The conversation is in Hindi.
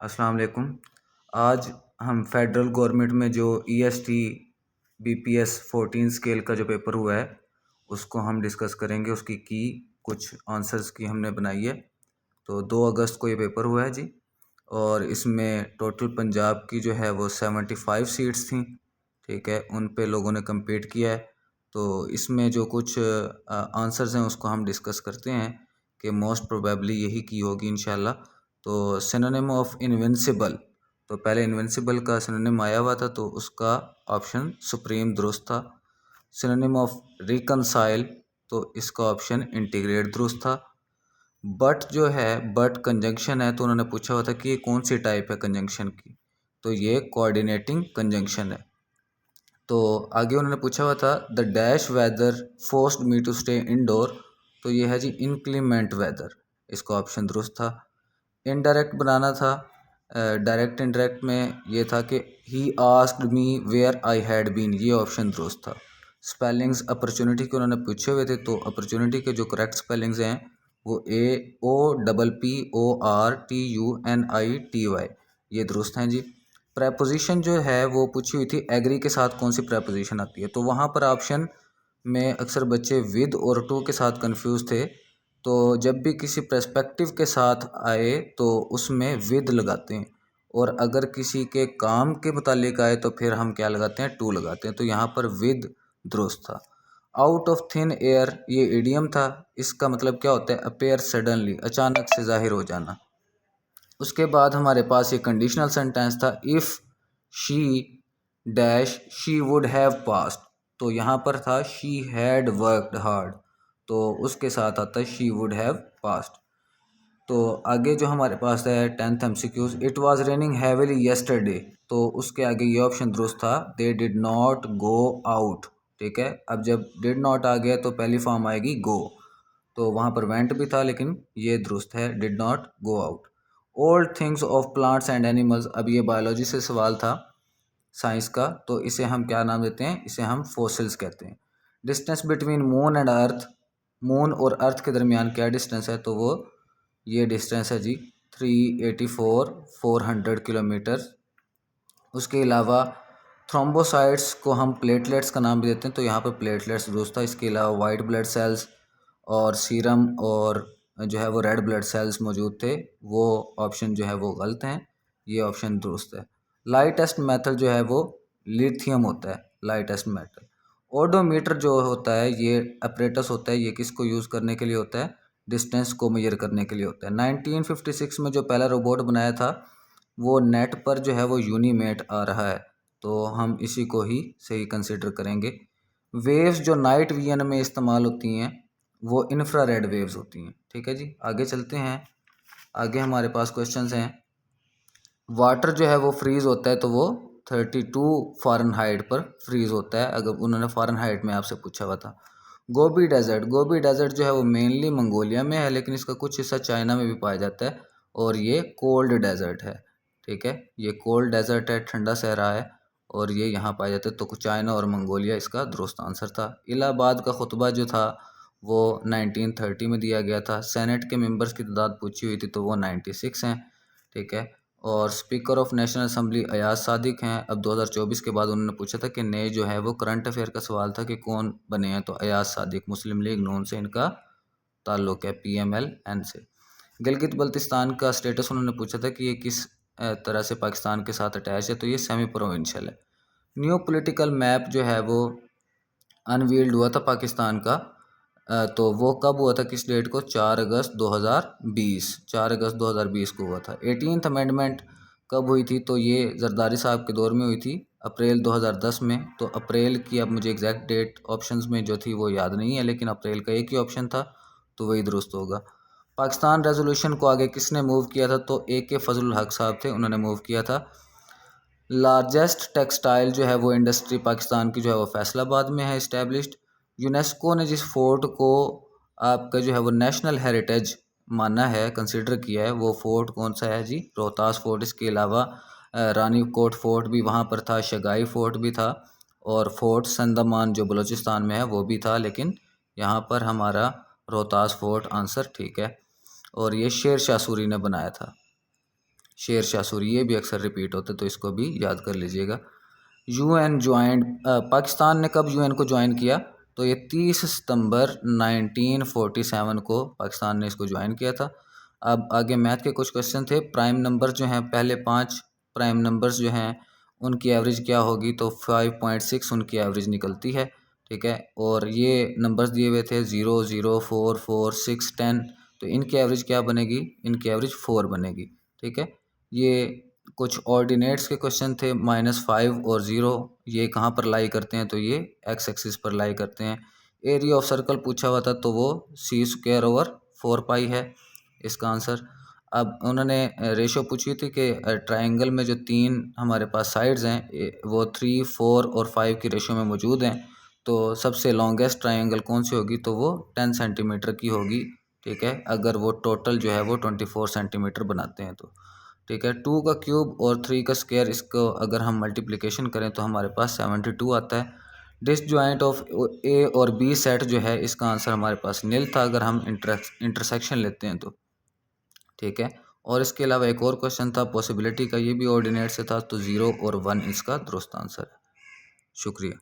अस्सलाम वालेकुम। आज हम फेडरल गवर्नमेंट में जो EST BPS 14 स्केल का जो पेपर हुआ है उसको हम डिस्कस करेंगे। उसकी कुछ आंसर्स की हमने बनाई है। तो 2 अगस्त को ये पेपर हुआ है जी, और इसमें टोटल पंजाब की जो है वो 75 सीट्स थी। ठीक है, उन पे लोगों ने कम्पीट किया है। तो इसमें जो कुछ आंसर्स हैं उसको हम डिस्कस करते हैं कि मोस्ट प्रोबेबली यही की होगी इंशाल्लाह। तो सिनोनिम ऑफ इनविंसिबल, तो पहले इनविंसिबल का सिनोनिम आया हुआ था तो उसका ऑप्शन सुप्रीम दुरुस्त था। सिनोनिम ऑफ रिकनसाइल, तो इसका ऑप्शन इंटीग्रेट दुरुस्त था। बट जो है बट कंजंक्शन है, तो उन्होंने पूछा हुआ था कि ये कौन सी टाइप है कंजंक्शन की, तो ये कोऑर्डिनेटिंग कंजंक्शन है। तो आगे उन्होंने पूछा हुआ था the dash weather forced me to stay indoor, तो ये है जी इनक्लीमेंट वेदर, इसका ऑप्शन दुरुस्त था। इनडायरेक्ट बनाना था, डायरेक्ट इनडायरेक्ट में ये था कि he asked me where I had been, ये ऑप्शन दुरुस्त था। स्पेलिंग्स अपॉर्चुनिटी के उन्होंने पूछे हुए थे, तो अपॉर्चुनिटी के जो करेक्ट स्पेलिंग्स हैं वो AOPPORTUNITY, ये दुरुस्त हैं जी। प्रेपोजिशन जो है वो पूछी हुई थी एग्री के साथ कौन सी प्रेपोजिशन आती है, तो वहाँ पर ऑप्शन में अक्सर बच्चे विद और टू के साथ कंफ्यूज थे। तो जब भी किसी पर्सपेक्टिव के साथ आए तो उसमें विद लगाते हैं, और अगर किसी के काम के मुतालिक आए तो फिर हम क्या लगाते हैं, टू लगाते हैं। तो यहाँ पर विद दुरुस्त था। आउट ऑफ थिन एयर, ये इडियम था। इसका मतलब क्या होता है, अपेयर सडनली, अचानक से जाहिर हो जाना। उसके बाद हमारे पास ये कंडीशनल सेंटेंस था if she dash she would have passed, तो यहाँ पर था शी हैड वर्कड हार्ड, तो उसके साथ आता है शी वुड हैव पास्ड। तो आगे जो हमारे पास है 10th MCQs, it was raining heavily yesterday, तो उसके आगे ये ऑप्शन दुरुस्त था they did not go out. ठीक है, अब जब डिड नॉट आ गया तो पहली फॉर्म आएगी गो, तो वहाँ पर वेंट भी था लेकिन ये दुरुस्त है, did not go out. Old things of plants and animals, अब ये बायोलॉजी से सवाल था, साइंस का, तो इसे हम क्या नाम देते हैं, इसे हम फोसिल्स कहते हैं। Distance between moon and earth, moon और अर्थ के दरमियान क्या डिस्टेंस है, तो वो ये डिस्टेंस है जी 400 किलोमीटर। उसके अलावा थ्रोम्बोसाइट्स को हम प्लेटलेट्स का नाम भी देते हैं, तो यहाँ पर प्लेटलेट्स दुरुस्त था। इसके अलावा वाइट ब्लड सेल्स और सीरम और जो है वो रेड ब्लड सेल्स मौजूद थे, वो ऑप्शन जो है वो गलत हैं, ये ऑप्शन दुरुस्त है। लाइटेस्ट मेटल जो है वो लिथियम होता है, लाइटेस्ट मेटल। ओडोमीटर जो होता है ये अपरेटस होता है, ये किसको यूज़ करने के लिए होता है, डिस्टेंस को मेजर करने के लिए होता है। 1956 में जो पहला रोबोट बनाया था वो नेट पर जो है वो यूनीमेट आ रहा है, तो हम इसी को ही सही कंसिडर करेंगे। वेव्स जो नाइट विजन में इस्तेमाल होती हैं वो इंफ्रारेड वेव्स होती हैं। ठीक है जी, आगे चलते हैं। आगे हमारे पास क्वेश्चंस हैं। वाटर जो है वो फ्रीज़ होता है तो वो 32 फ़ारेनहाइट पर फ्रीज़ होता है, अगर उन्होंने फ़ारेनहाइट में आपसे पूछा हुआ था। गोबी डेजर्ट, गोबी डेजर्ट जो है वो मेनली मंगोलिया में है, लेकिन इसका कुछ हिस्सा चाइना में भी पाया जाता है, और ये कोल्ड डेजर्ट है। ठीक है, ये कोल्ड डेजर्ट है, ठंडा सहरा है, और ये यहाँ पाया जाता है। तो कुछ चाइना और मंगोलिया इसका दुरुस्त आंसर था। इलाहाबाद का खुतबा जो था वो 1930 में दिया गया था। सेनेट के मेंबर्स की तादाद पूछी हुई थी तो वो 96 हैं। ठीक है, और speaker of national assembly Ayaz Sadiq हैं। अब 2024 के बाद उन्होंने पूछा था कि नए जो है वो करंट अफेयर का सवाल था कि कौन बने हैं, तो अयाज सादिक मुस्लिम लीग नून से इनका ताल्लुक़ है, PMLN से। गिलगित बल्तिस्तान का स्टेटस उन्होंने पूछा था कि ये किस तरह से पाकिस्तान के साथ अटैच है, तो ये सेमी प्रोविंशियल है। न्यू पॉलिटिकल मैप जो है वो अनवील्ड हुआ था पाकिस्तान का, तो वो कब हुआ था, किस डेट को, 4 अगस्त 2020, 4 अगस्त 2020 को हुआ था। 18th अमेंडमेंट कब हुई थी, तो ये जरदारी साहब के दौर में हुई थी, अप्रैल 2010 में। तो अप्रैल की अब मुझे एग्जैक्ट डेट ऑप्शंस में जो थी वो याद नहीं है, लेकिन अप्रैल का एक ही ऑप्शन था, तो वही दुरुस्त होगा। पाकिस्तान रेजोल्यूशन को आगे किसने मूव किया था, तो AK फजलुल हक साहब थे, उन्होंने मूव किया था। लार्जेस्ट टेक्सटाइल जो है वो इंडस्ट्री पाकिस्तान की जो है वो फैसलाबाद में है इस्टेब्लिश्ड। यूनेस्को ने जिस फोर्ट को आपका जो है वो नेशनल हेरिटेज माना है, कंसिडर किया है, वो फोर्ट कौन सा है जी, रोहतास फोर्ट। इसके अलावा रानी कोट फोर्ट भी वहाँ पर था, शगाई फोर्ट भी था, और फोर्ट संदमान जो बलूचिस्तान में है वो भी था, लेकिन यहाँ पर हमारा रोहतास फोर्ट आंसर ठीक है, और ये शेर शाह सूरी ने बनाया था। शेर शाह सूरी, ये भी अक्सर रिपीट होते, तो इसको भी याद कर लीजिएगा। यूएन ज्वाइंट, पाकिस्तान ने कब यूएन को ज्वाइन किया? तो ये 30 सितंबर 1947 को पाकिस्तान ने इसको ज्वाइन किया था। अब आगे मैथ के कुछ क्वेश्चन थे। प्राइम नंबर जो हैं, पहले 5 प्राइम नंबर्स जो हैं उनकी एवरेज क्या होगी? तो 5.6 उनकी एवरेज निकलती है, ठीक है। और ये नंबर्स दिए हुए थे 0, 0, 4, 4, 6, 10, तो इनकी एवरेज क्या बनेगी? इनकी एवरेज 4 बनेगी, ठीक है। ये कुछ ऑर्डिनेट्स के क्वेश्चन थे, -5 और 0, ये कहाँ पर लाई करते हैं? तो ये एक्स एक्सिस पर लाई करते हैं। एरिया ऑफ सर्कल पूछा हुआ था, तो वो c²/4π है इसका आंसर। अब उन्होंने रेशो पूछी थी कि ट्रायंगल में जो 3 हमारे पास साइड्स हैं वो 3, 4 और 5 की रेशो में मौजूद हैं, तो सबसे लॉन्गेस्ट ट्रायंगल कौन सी होगी? तो वो 10 सेंटीमीटर की होगी, ठीक है, अगर वो टोटल जो है वो 24 सेंटीमीटर बनाते हैं तो, ठीक है। 2 का क्यूब और 3 का स्क्वायर, इसको अगर हम मल्टीप्लिकेशन करें तो हमारे पास 72 आता है। डिसजॉइंट ऑफ ए और बी सेट जो है, इसका आंसर हमारे पास निल था अगर हम इंटरसेक्शन लेते हैं तो, ठीक है। और इसके अलावा एक और क्वेश्चन था पॉसिबिलिटी का, ये भी ऑर्डिनेट से था, तो 0 और 1 इसका दुरुस्त आंसर है। शुक्रिया।